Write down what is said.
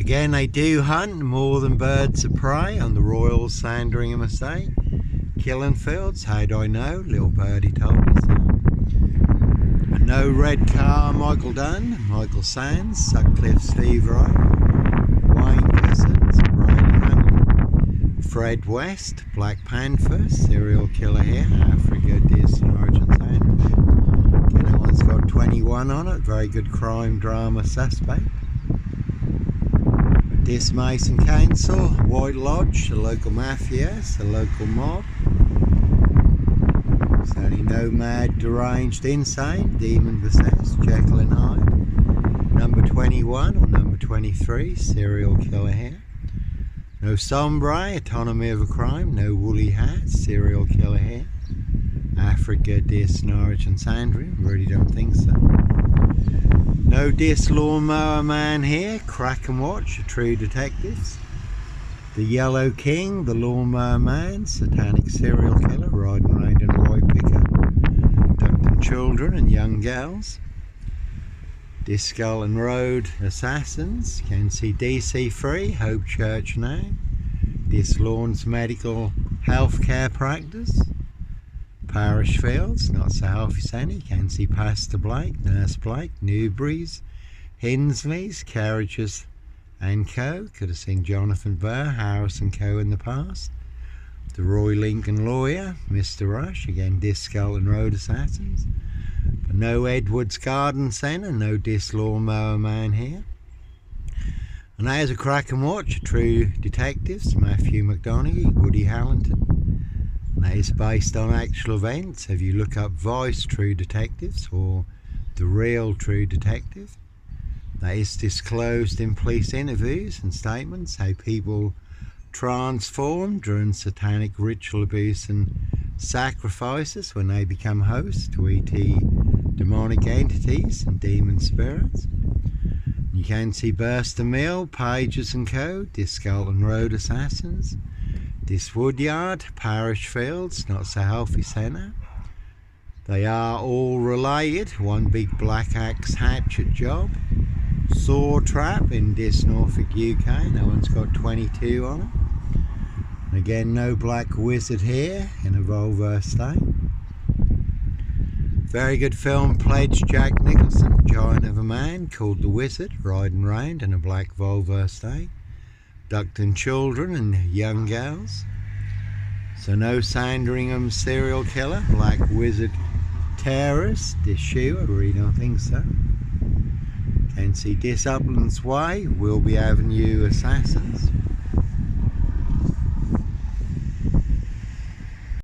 Again, they do hunt more than birds of prey on the Royal Sandringham estate. Killing fields, how do I know? Little birdie told me so. No red car, Michael Dunn, Michael Sands, Sutcliffe, Steve Wright, Wayne Cousins, Brady Huntley, Fred West, Black Panther, serial killer here, Africa, Deer Sergeant Sandwich. Again, that one's got 21 on it, very good crime drama suspect. Dis Mason Council, White Lodge, the local mafias, the local mob. Certainly nomad, deranged, insane, demon possessed, Jekyll and Hyde. Number 21 or number 23, serial killer here. No sombre, autonomy of a crime, no woolly hat, serial killer here. Africa, Dis, Norwich and Sandringham, really don't think so. No Dis lawnmower man here, crack and watch, true detectives. The Yellow King, the lawnmower man, satanic serial killer, riding around in a white pickup. Abducting children and young girls. Dis Skull and Road assassins, can see DC Free, Hope Church now. Dis Lawns medical healthcare practice. Parish Fields, not so healthy Sandy, can see Pastor Blake, Nurse Blake, Newberry's, Hinsley's, Carriages and Co. Could have seen Jonathan Burr, Harris and Co. in the past. The Roy Lincoln lawyer, Mr. Rush, again Dis Skull and Road assassins. But no Edwards Garden Centre, no Dis lawnmower man here. And there's a crack and watch, true detectives, Matthew McDonaghy, Woody Harrington. That is based on actual events. If you look up Vice True Detectives or The Real True Detective, that is disclosed in police interviews and statements how people transform during satanic ritual abuse and sacrifices when they become hosts to ET demonic entities and demon spirits. You can see Burster Mill, Pages and Co., Dis Skull and Road assassins. Dis Woodyard, Parish Fields, not so healthy centre. They are all related, one big black axe hatchet job. Saw Trap in Dis Norfolk UK, that one's got 22 on it. And again, no black wizard here in a Volvo estate. Very good film, Pledge Jack Nicholson, giant of a man called the Wizard, riding round in a black Volvo estate. Abducting children and young girls. So no Sandringham serial killer, black wizard terrorist, Dis Shoe, I really don't think so. Can see Dis Uplands Way, Wilby Avenue assassins.